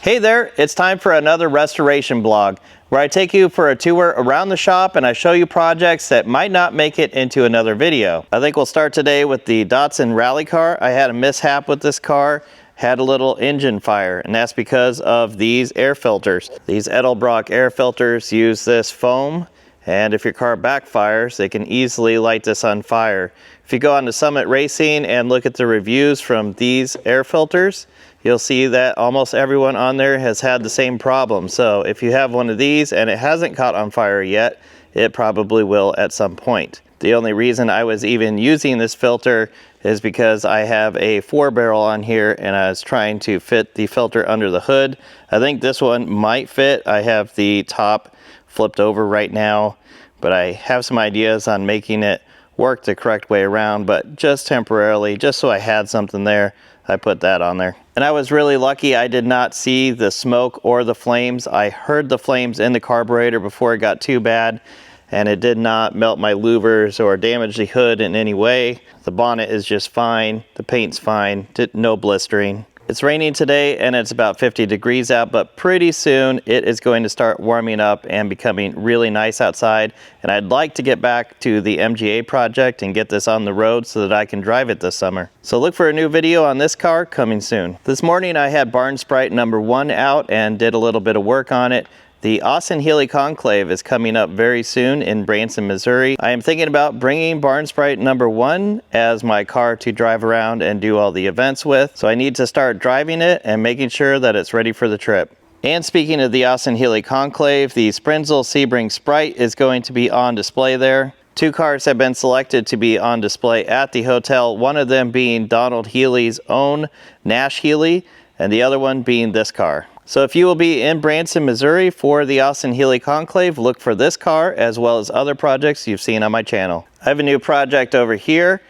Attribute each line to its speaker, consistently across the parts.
Speaker 1: Hey there, it's time for another restoration blog where I take you for a tour around the shop and I show you projects that might not make it into another video. I think we'll start today with the Datsun Rally Car. I had a mishap with this car, had a little engine fire, and that's because of these air filters. These Edelbrock air filters use this foam, and if your car backfires, they can easily light this on fire. If you go on to Summit Racing and look at the reviews from these air filters, you'll see that almost everyone on there has had the same problem. So if you have one of these and it hasn't caught on fire yet, it probably will at some point. The only reason I was even using this filter is because I have a 4-barrel on here and I was trying to fit the filter under the hood. I think this one might fit. I have the top flipped over right now, but I have some ideas on making it work the correct way around, but just temporarily, just so I had something there, I put that on there. And I was really lucky I did not see the smoke or the flames. I heard the flames in the carburetor before it got too bad, and it did not melt my louvers or damage the hood in any way. The bonnet is just fine, the paint's fine, no blistering. It's raining today and it's about 50 degrees out, but pretty soon it is going to start warming up and becoming really nice outside. And I'd like to get back to the MGA project and get this on the road so that I can drive it this summer. So look for a new video on this car coming soon. This morning I had Barn Sprite number 1 out and did a little bit of work on it. The Austin Healey Conclave is coming up very soon in Branson, Missouri. I am thinking about bringing Barn Sprite number 1 as my car to drive around and do all the events with. So I need to start driving it and making sure that it's ready for the trip. And speaking of the Austin Healey Conclave, the Sprinzel Sprite is going to be on display there. 2 cars have been selected to be on display at the hotel, one of them being Donald Healey's own Nash Healey, and the other one being this car. So if you will be in Branson, Missouri for the Austin Healey Conclave, look for this car as well as other projects you've seen on my channel. I have a new project over here.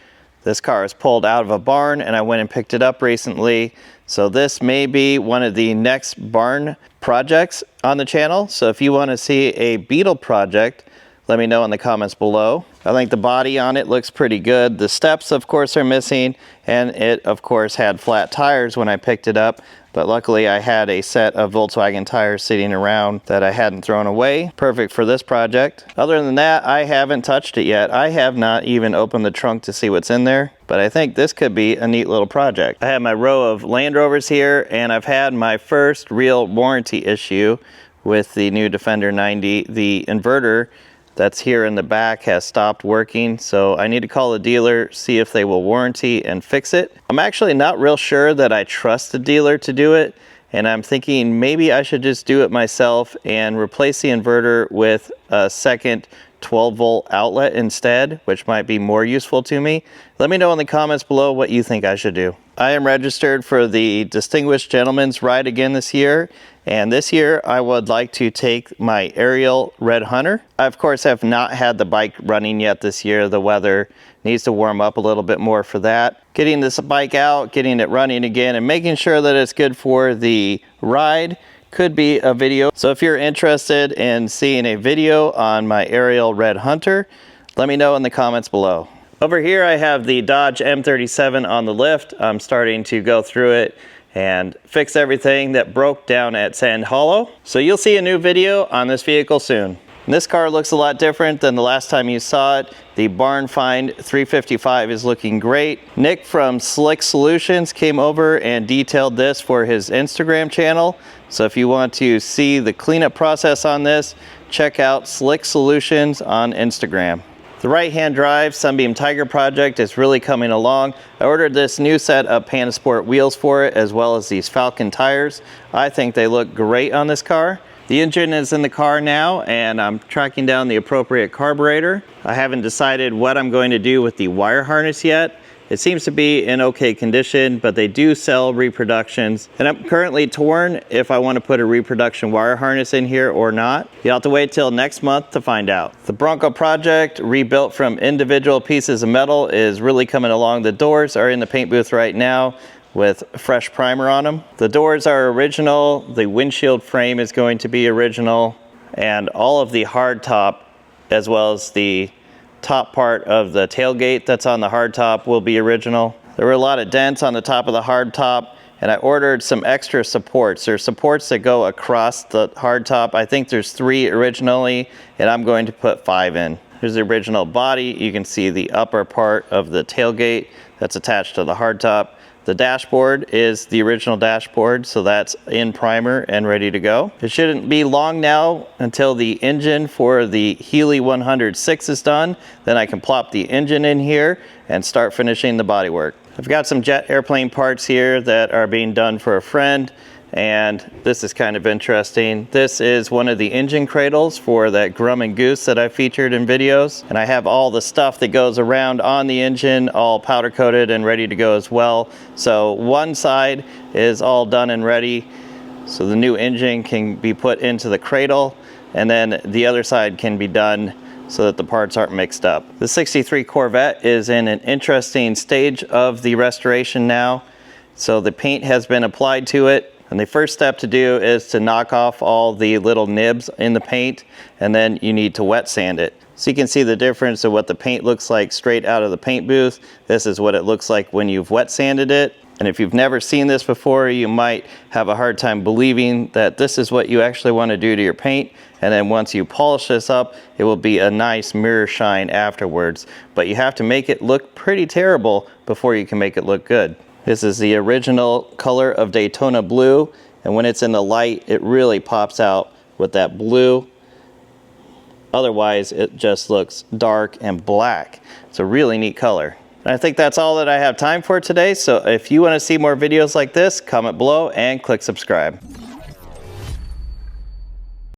Speaker 1: This car is pulled out of a barn and I went and picked it up recently. So this may be one of the next barn projects on the channel. So if you want to see a Beetle project, let me know in the comments below. I think the body on it looks pretty good. The steps, of course, are missing, and it, of course, had flat tires when I picked it up, but luckily I had a set of Volkswagen tires sitting around that I hadn't thrown away. Perfect for this project. Other than that, I haven't touched it yet. I have not even opened the trunk to see what's in there, but I think this could be a neat little project. I have my row of Land Rovers here, and I've had my first real warranty issue with the new Defender 90. The inverter that's here in the back has stopped working, so I need to call the dealer, see if they will warranty and fix it. I'm actually not real sure that I trust the dealer to do it, and I'm thinking maybe I should just do it myself and replace the inverter with a second 12-volt outlet instead, which might be more useful to me. Let me know in the comments below what you think I should do. I am registered for the Distinguished Gentleman's Ride again this year, and this year I would like to take my Ariel Red Hunter. I, of course, have not had the bike running yet this year. The weather needs to warm up a little bit more for that. Getting this bike out, getting it running again, and making sure that it's good for the ride could be a video. So if you're interested in seeing a video on my Ariel Red Hunter, let me know in the comments below. Over here I have the Dodge M37 on the lift. I'm starting to go through it and fix everything that broke down at Sand Hollow. So you'll see a new video on this vehicle soon. And this car looks a lot different than the last time you saw it. The Barn Find 355 is looking great. Nick from Slick Solutions came over and detailed this for his Instagram channel. So if you want to see the cleanup process on this, check out Slick Solutions on Instagram. The right-hand drive Sunbeam Tiger project is really coming along. I ordered this new set of Panasport wheels for it, as well as these Falcon tires. I think they look great on this car. The engine is in the car now, and I'm tracking down the appropriate carburetor. I haven't decided what I'm going to do with the wire harness yet. It seems to be in okay condition, but they do sell reproductions. And I'm currently torn if I want to put a reproduction wire harness in here or not. You'll have to wait till next month to find out. The Bronco project, rebuilt from individual pieces of metal, is really coming along. The doors are in the paint booth right now with fresh primer on them. The doors are original. The windshield frame is going to be original. And all of the hard top, as well as the top part of the tailgate that's on the hard top, will be original. There were a lot of dents on the top of the hard top and I ordered some extra supports. There's supports that go across the hardtop. I think there's 3 originally, and I'm going to put 5 in. Here's the original body. You can see the upper part of the tailgate that's attached to the hardtop. The dashboard is the original dashboard, so that's in primer and ready to go. It shouldn't be long now until the engine for the Healey 106 is done. Then I can plop the engine in here and start finishing the bodywork. I've got some jet airplane parts here that are being done for a friend, and this is kind of interesting. This is one of the engine cradles for that Grumman Goose that I featured in videos, and I have all the stuff that goes around on the engine all powder coated and ready to go as well. So one side is all done and ready, so the new engine can be put into the cradle, and then the other side can be done so that the parts aren't mixed up. The 63 Corvette is in an interesting stage of the restoration now. So the paint has been applied to it, and the first step to do is to knock off all the little nibs in the paint, and then you need to wet sand it. So you can see the difference of what the paint looks like straight out of the paint booth. This is what it looks like when you've wet sanded it. And if you've never seen this before, you might have a hard time believing that this is what you actually want to do to your paint. And then once you polish this up, it will be a nice mirror shine afterwards. But you have to make it look pretty terrible before you can make it look good. This is the original color of Daytona blue, and when it's in the light, it really pops out with that blue. Otherwise, it just looks dark and black. It's a really neat color. And I think that's all that I have time for today, so if you want to see more videos like this, comment below and click subscribe.